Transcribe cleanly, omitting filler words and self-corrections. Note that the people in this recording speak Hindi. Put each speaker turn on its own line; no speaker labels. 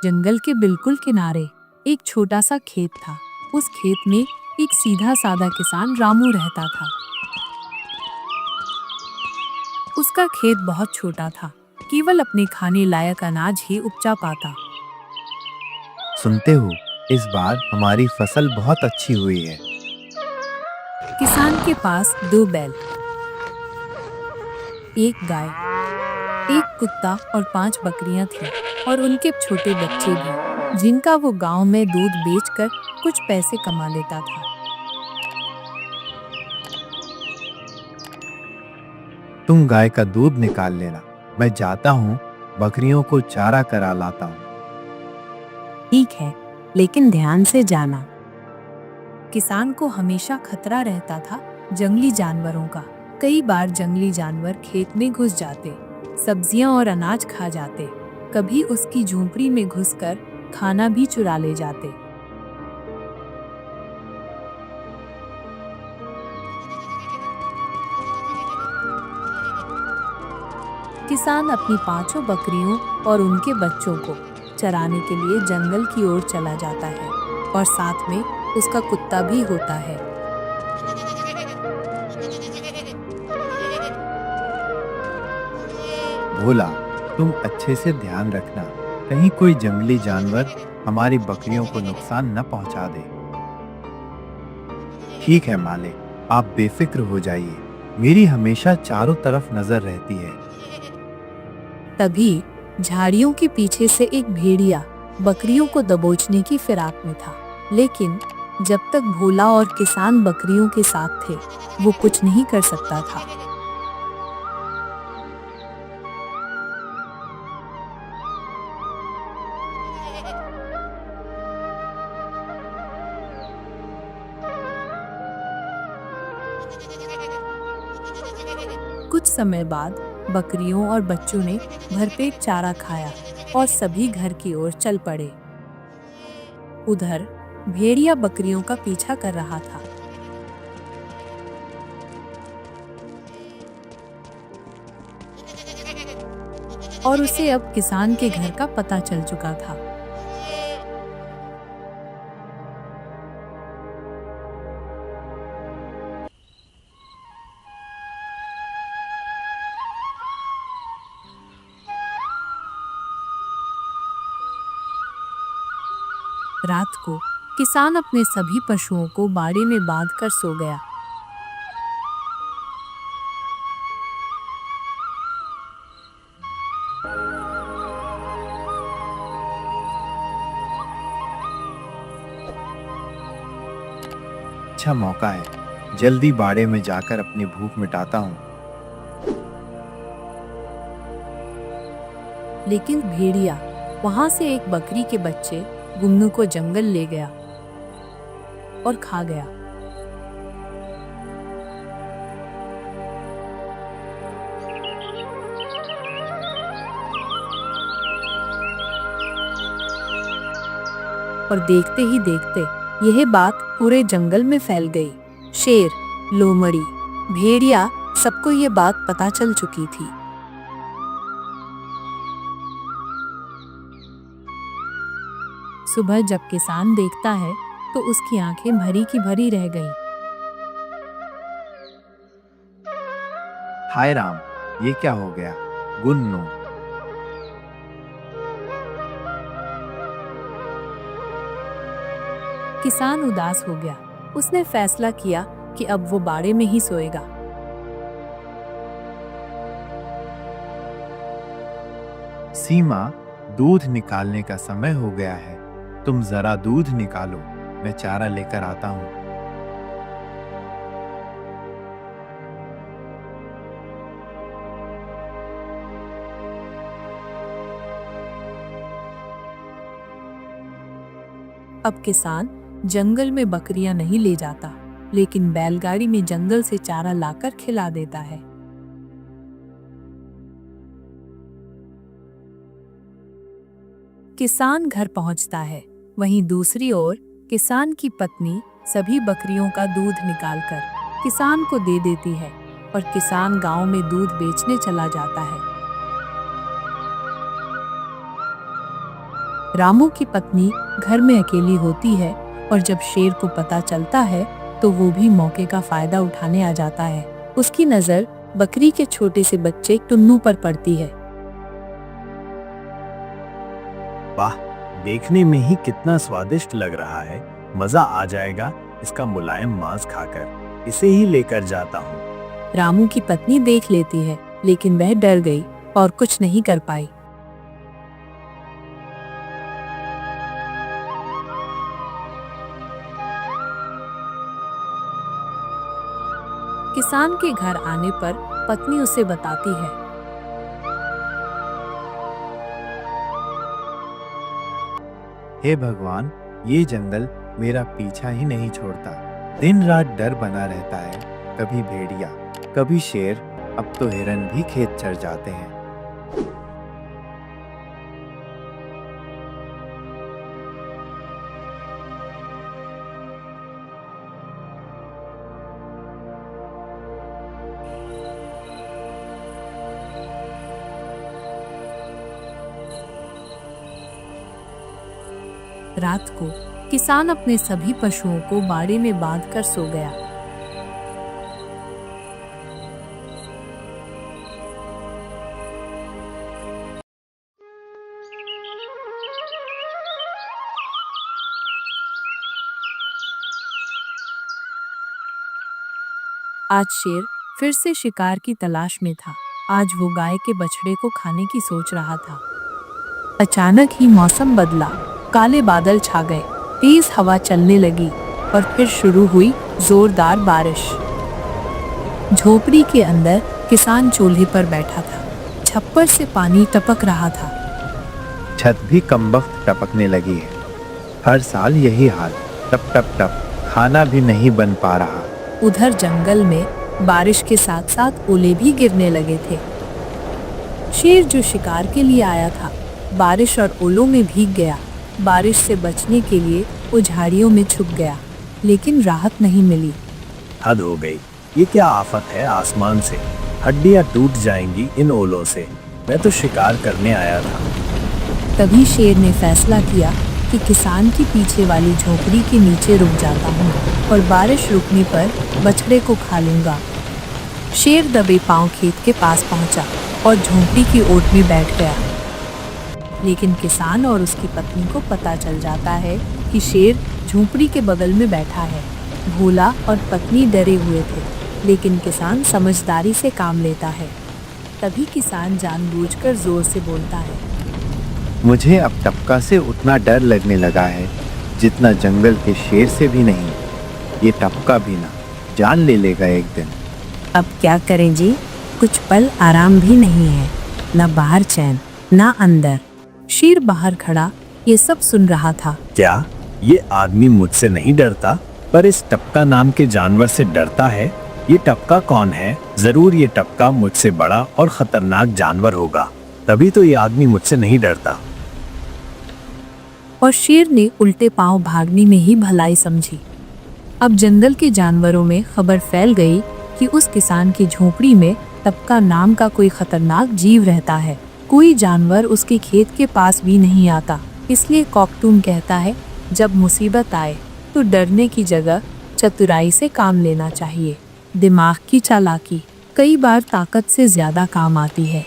जंगल के बिल्कुल किनारे एक छोटा सा खेत था। उस खेत में एक सीधा साधा किसान रामू रहता था। उसका खेत बहुत छोटा था, केवल अपने खाने लायक अनाज ही उपजा पाता।
सुनते हो, इस बार हमारी फसल बहुत अच्छी हुई है।
किसान के पास 2 बैल, एक गाय, एक कुत्ता और 5 बकरियां थीं और उनके छोटे बच्चे भी, जिनका वो गांव में दूध बेचकर कुछ पैसे कमा लेता था।
तुम गाय का दूध निकाल लेना, मैं जाता हूँ, बकरियों को चारा करा लाता हूँ।
ठीक है, लेकिन ध्यान से जाना। किसान को हमेशा खतरा रहता था जंगली जानवरों का। कई बार जंगली जानवर खेत में घुस जाते, सब्जियां और अनाज खा जाते। कभी उसकी झोंपड़ी में घुसकर खाना भी चुरा ले जाते। किसान अपनी 5 बकरियों और उनके बच्चों को चराने के लिए जंगल की ओर चला जाता है और साथ में उसका कुत्ता भी होता है।
भोला, तुम अच्छे से ध्यान रखना, कहीं कोई जंगली जानवर हमारी बकरियों को नुकसान न पहुंचा दे। ठीक है मालिक, आप बेफिक्र हो जाइए, मेरी हमेशा चारों तरफ नजर रहती है।
तभी झाड़ियों के पीछे से एक भेड़िया बकरियों को दबोचने की फिराक में था, लेकिन जब तक भोला और किसान बकरियों के साथ थे, वो कुछ नहीं कर सकता था। कुछ समय बाद बकरियों और बच्चों ने भरपेट चारा खाया और सभी घर की ओर चल पड़े। उधर भेड़िया बकरियों का पीछा कर रहा था। और उसे अब किसान के घर का पता चल चुका था। रात को किसान अपने सभी पशुओं को बाड़े में बांधकर सो गया।
अच्छा मौका है, जल्दी बाड़े में जाकर अपनी भूख मिटाता हूँ।
लेकिन भेड़िया वहां से एक बकरी के बच्चे गुन्नू को जंगल ले गया और खा गया। और देखते ही देखते यह बात पूरे जंगल में फैल गई। शेर, लोमड़ी, भेड़िया, सबको ये बात पता चल चुकी थी। सुबह जब किसान देखता है तो उसकी आंखें भरी की भरी रह गईं।
हाय राम, ये क्या हो गया? गुन्नू,
किसान उदास हो गया। उसने फैसला किया कि अब वो बाड़े में ही सोएगा।
सीमा, दूध निकालने का समय हो गया है, तुम जरा दूध निकालो, मैं चारा लेकर आता हूँ।
अब किसान जंगल में बकरियां नहीं ले जाता, लेकिन बैलगाड़ी में जंगल से चारा लाकर खिला देता है। किसान घर पहुंचता है। वहीं दूसरी ओर किसान की पत्नी सभी बकरियों का दूध निकालकर किसान को दे देती है और किसान गांव में दूध बेचने चला जाता है। रामू की पत्नी घर में अकेली होती है और जब शेर को पता चलता है तो वो भी मौके का फायदा उठाने आ जाता है। उसकी नजर बकरी के छोटे से बच्चे टुन्नू पर पड़ती है।
वाह, देखने में ही कितना स्वादिष्ट लग रहा है। मजा आ जाएगा इसका मुलायम मांस खाकर। इसे ही लेकर जाता हूँ।
रामू की पत्नी देख लेती है, लेकिन वह डर गई और कुछ नहीं कर पाई। किसान के घर आने पर पत्नी उसे बताती है।
हे भगवान, ये जंगल मेरा पीछा ही नहीं छोड़ता। दिन रात डर बना रहता है, कभी भेड़िया, कभी शेर, अब तो हिरन भी खेत चर जाते हैं।
रात को किसान अपने सभी पशुओं को बाड़े में बांधकर सो गया। आज शेर फिर से शिकार की तलाश में था। आज वो गाय के बछड़े को खाने की सोच रहा था। अचानक ही मौसम बदला, काले बादल छा गए, तेज हवा चलने लगी और फिर शुरू हुई जोरदार बारिश। झोपड़ी के अंदर किसान चूल्हे पर बैठा था। छप्पर से पानी टपक रहा था।
छत भी कमबख्त टपकने लगी है। हर साल यही हाल, टप टप टप, खाना भी नहीं बन पा रहा।
उधर जंगल में बारिश के साथ साथ ओले भी गिरने लगे थे। शेर जो शिकार के लिए आया था, बारिश और ओलों में भीग गया। बारिश से बचने के लिए वो झाड़ियों में छुप गया, लेकिन राहत नहीं मिली।
हद हो गई, ये क्या आफत है आसमान से। हड्डियां टूट जाएंगी इन ओलों से। मैं तो शिकार करने आया था।
तभी शेर ने फैसला किया कि किसान की पीछे वाली झोपड़ी के नीचे रुक जाता हूँ और बारिश रुकने पर बछड़े को खा लूंगा। शेर दबे पांव खेत के पास पहुंचा और झोपड़ी की ओट में बैठ गया। लेकिन किसान और उसकी पत्नी को पता चल जाता है कि शेर झोपड़ी के बगल में बैठा है। भोला और पत्नी डरे हुए थे, लेकिन किसान समझदारी से काम लेता है। तभी किसान जानबूझकर जोर से बोलता है,
मुझे अब टपका से उतना डर लगने लगा है जितना जंगल के शेर से भी नहीं। ये टपका भी ना जान ले लेगा एक दिन।
अब क्या करें जी, कुछ पल आराम भी नहीं है, न बाहर चैन न अंदर। शेर बाहर खड़ा ये सब सुन रहा था।
क्या ये आदमी मुझसे नहीं डरता, पर इस टपका नाम के जानवर से डरता है? ये टपका कौन है? जरूर ये टपका मुझसे बड़ा और खतरनाक जानवर होगा, तभी तो ये आदमी मुझसे नहीं डरता।
और शेर ने उल्टे पांव भागने में ही भलाई समझी। अब जंगल के जानवरों में खबर फैल गई कि उस किसान की झोपड़ी में टपका नाम का कोई खतरनाक जीव रहता है। कोई जानवर उसके खेत के पास भी नहीं आता। इसलिए कॉकटून कहता है, जब मुसीबत आए तो डरने की जगह चतुराई से काम लेना चाहिए। दिमाग की चालाकी कई बार ताकत से ज्यादा काम आती है।